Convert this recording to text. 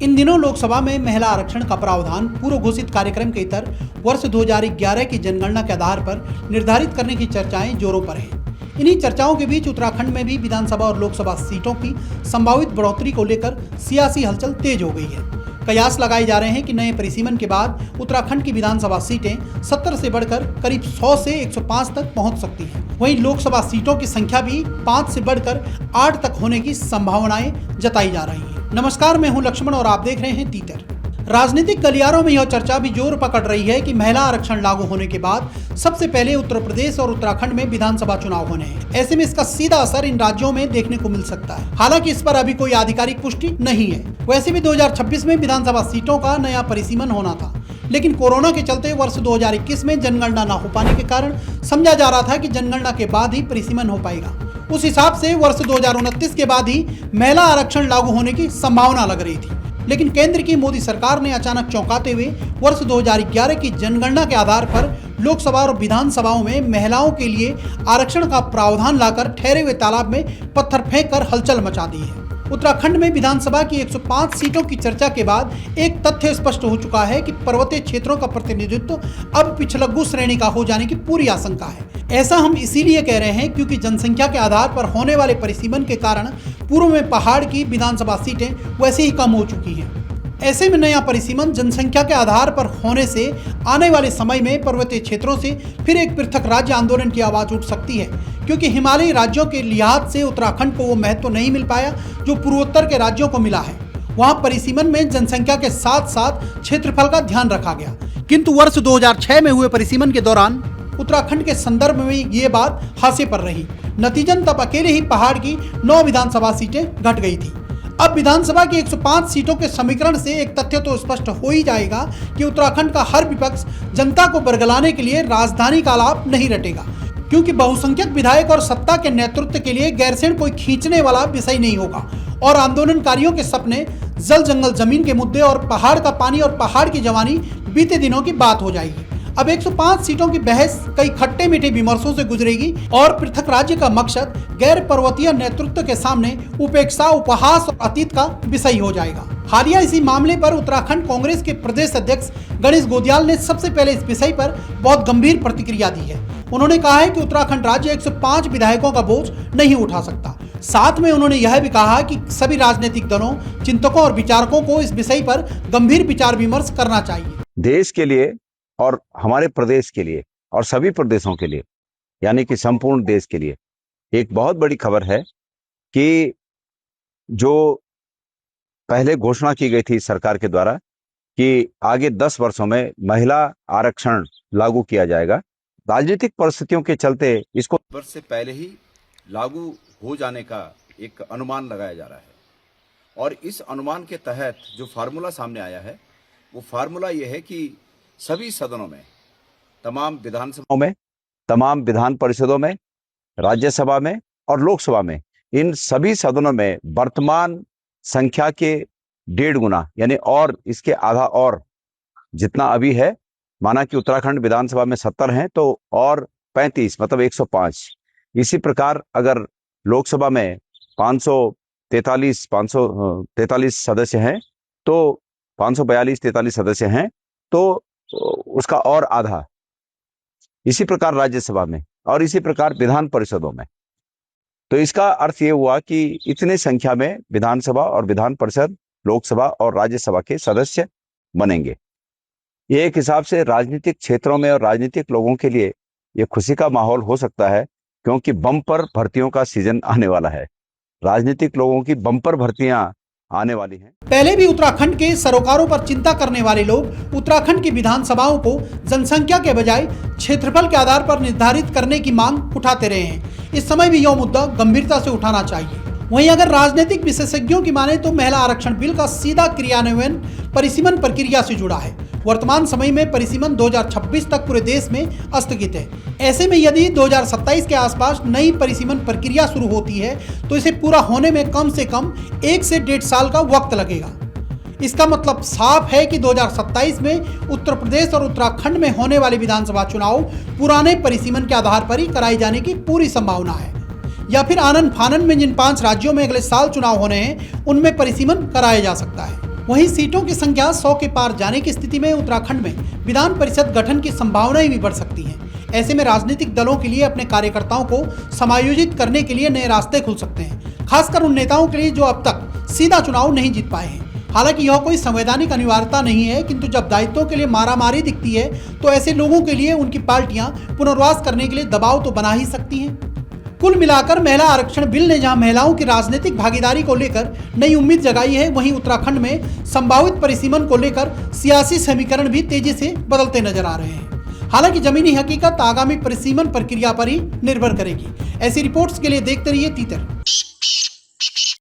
इन दिनों लोकसभा में महिला आरक्षण का प्रावधान पूर्व घोषित कार्यक्रम के इतर वर्ष 2011 की जनगणना के आधार पर निर्धारित करने की चर्चाएं जोरों पर हैं। इन्हीं चर्चाओं के बीच उत्तराखंड में भी विधानसभा और लोकसभा सीटों की संभावित बढ़ोतरी को लेकर सियासी हलचल तेज हो गई है। कयास लगाए जा रहे हैं कि नए परिसीमन के बाद उत्तराखंड की विधानसभा सीटें 70 से बढ़कर करीब 100 से 105 तक पहुंच सकती हैं। वहीं लोकसभा सीटों की संख्या भी 5 से बढ़कर 8 तक होने की संभावनाएं जताई जा रही हैं। नमस्कार, मैं हूं लक्ष्मण और आप देख रहे हैं तीतर। राजनीतिक गलियारों में यह चर्चा भी जोर पकड़ रही है कि महिला आरक्षण लागू होने के बाद सबसे पहले उत्तर प्रदेश और उत्तराखंड में विधानसभा चुनाव होने हैं। ऐसे में इसका सीधा असर इन राज्यों में देखने को मिल सकता है। हालांकि इस पर अभी कोई आधिकारिक पुष्टि नहीं है। वैसे भी 2026 में विधानसभा सीटों का नया परिसीमन होना था, लेकिन कोरोना के चलते वर्ष 2021 में जनगणना न हो पाने के कारण समझा जा रहा था कि जनगणना के बाद ही परिसीमन हो पाएगा। उस हिसाब से वर्ष 2029 के बाद ही महिला आरक्षण लागू होने की संभावना लग रही थी। लेकिन केंद्र की मोदी सरकार ने अचानक चौंकाते हुए वर्ष 2011 की जनगणना के आधार पर लोकसभा और विधानसभाओं में महिलाओं के लिए आरक्षण का प्रावधान लाकर ठहरे हुए तालाब में पत्थर फेंक कर हलचल मचा दी है। उत्तराखंड में विधानसभा की 105 सीटों की चर्चा के बाद एक तथ्य स्पष्ट हो चुका है कि पर्वतीय क्षेत्रों का प्रतिनिधित्व अब पिछलग्गू श्रेणी का हो जाने की पूरी आशंका है। ऐसा हम इसीलिए कह रहे हैं क्योंकि जनसंख्या के आधार पर होने वाले परिसीमन के कारण पूर्व में पहाड़ की विधानसभा सीटें वैसे ही कम हो चुकी हैं। ऐसे में नया परिसीमन जनसंख्या के आधार पर होने से आने वाले समय में पर्वतीय क्षेत्रों से फिर एक पृथक राज्य आंदोलन की आवाज उठ सकती है, क्योंकि हिमालयी राज्यों के लिहाज से उत्तराखंड को वो महत्व नहीं मिल पाया जो पूर्वोत्तर के राज्यों को मिला है। वहां परिसीमन में जनसंख्या के साथ साथ क्षेत्रफल का ध्यान रखा गया, किंतु वर्ष 2006 में हुए परिसीमन के दौरान उत्तराखंड के संदर्भ में ये बात हास्य पर रही। नतीजन तब अकेले ही पहाड़ की 9 विधानसभा सीटें घट गई थी। अब विधानसभा की 105 सीटों के समीकरण से एक तथ्य तो स्पष्ट हो ही जाएगा कि उत्तराखंड का हर विपक्ष जनता को बरगलाने के लिए राजधानी का लाभ नहीं रटेगा, क्योंकि बहुसंख्यक विधायक और सत्ता के नेतृत्व के लिए गैरसैंण कोई खींचने वाला विषय नहीं होगा और आंदोलनकारियों के सपने जल जंगल जमीन के मुद्दे और पहाड़ का पानी और पहाड़ की जवानी बीते दिनों की बात हो जाएगी। अब 105 सीटों की बहस कई खट्टे मीठे विमर्शों से गुजरेगी और पृथक राज्य का मकसद गैर पर्वतीय नेतृत्व के सामने उपेक्षा, उपहास और अतीत का विषय हो जाएगा। हालिया इसी मामले पर उत्तराखंड कांग्रेस के प्रदेश अध्यक्ष गणेश गोदियाल ने सबसे पहले इस विषय पर बहुत गंभीर प्रतिक्रिया दी है। उन्होंने कहा है कि उत्तराखंड राज्य 105 विधायकों का बोझ नहीं उठा सकता। साथ में उन्होंने यह भी कहा कि सभी राजनीतिक दलों, चिंतकों और विचारकों को इस विषय पर गंभीर विचार विमर्श करना चाहिए। देश के लिए और हमारे प्रदेश के लिए और सभी प्रदेशों के लिए, यानी कि संपूर्ण देश के लिए एक बहुत बड़ी खबर है कि जो पहले घोषणा की गई थी सरकार के द्वारा कि आगे 10 वर्षों में महिला आरक्षण लागू किया जाएगा, राजनीतिक परिस्थितियों के चलते इसको वर्ष से पहले ही लागू हो जाने का एक अनुमान लगाया जा रहा है। और इस अनुमान के तहत जो फार्मूला सामने आया है वो फार्मूला ये है कि सभी सदनों में, तमाम विधानसभाओं में, तमाम विधान परिषदों में, राज्यसभा में और लोकसभा में, इन सभी सदनों में वर्तमान संख्या के 1.5 गुना, यानी और इसके आधा और जितना अभी है, माना कि उत्तराखंड विधानसभा में 70 हैं तो और 35 मतलब 105। इसी प्रकार अगर लोकसभा में 543 सदस्य हैं तो 542-43 सदस्य हैं तो उसका और आधा। इसी प्रकार राज्यसभा में और इसी प्रकार विधान परिषदों में। तो इसका अर्थ ये हुआ कि इतने संख्या में विधानसभा और विधान परिषद, लोकसभा और राज्यसभा के सदस्य बनेंगे। ये एक हिसाब से राजनीतिक क्षेत्रों में और राजनीतिक लोगों के लिए ये खुशी का माहौल हो सकता है, क्योंकि बम्पर भर्तियों का सीजन आने वाला है। राजनीतिक लोगों की बम्पर भर्तियां आने वाली हैं। पहले भी उत्तराखंड के सरोकारों पर चिंता करने वाले लोग उत्तराखंड की विधानसभाओं को जनसंख्या के बजाय क्षेत्रफल के आधार पर निर्धारित करने की मांग उठाते रहे हैं। इस समय भी यह मुद्दा गंभीरता से उठाना चाहिए। वहीं अगर राजनीतिक विशेषज्ञों की माने तो महिला आरक्षण बिल का सीधा क्रियान्वयन परिसीमन प्रक्रिया से जुड़ा है। वर्तमान समय में परिसीमन 2026 तक पूरे देश में स्थगित है। ऐसे में यदि 2027 के आसपास नई परिसीमन प्रक्रिया शुरू होती है तो इसे पूरा होने में कम से कम 1 से 1.5 साल का वक्त लगेगा। इसका मतलब साफ है कि 2027 में उत्तर प्रदेश और उत्तराखंड में होने वाले विधानसभा चुनाव पुराने परिसीमन के आधार पर ही कराए जाने की पूरी संभावना है, या फिर आनन फानन में जिन 5 राज्यों में अगले साल चुनाव होने हैं उनमें परिसीमन कराया जा सकता है। वहीं सीटों की संख्या 100 के पार जाने की स्थिति में उत्तराखंड में विधान परिषद गठन की संभावनाएं भी बढ़ सकती हैं। ऐसे में राजनीतिक दलों के लिए अपने कार्यकर्ताओं को समायोजित करने के लिए नए रास्ते खुल सकते हैं, खासकर उन नेताओं के लिए जो अब तक सीधा चुनाव नहीं जीत पाए हैं। हालांकि यह कोई संवैधानिक अनिवार्यता नहीं है, किंतु जब दायित्वों के लिए मारामारी दिखती है तो ऐसे लोगों के लिए उनकी पार्टियां पुनर्वास करने के लिए दबाव तो बना ही सकती हैं। कुल मिलाकर महिला आरक्षण बिल ने जहां महिलाओं की राजनीतिक भागीदारी को लेकर नई उम्मीद जगाई है, वहीं उत्तराखंड में संभावित परिसीमन को लेकर सियासी समीकरण भी तेजी से बदलते नजर आ रहे हैं। हालांकि जमीनी हकीकत आगामी परिसीमन प्रक्रिया पर ही निर्भर करेगी। ऐसी रिपोर्ट्स के लिए देखते रहिए तीतर।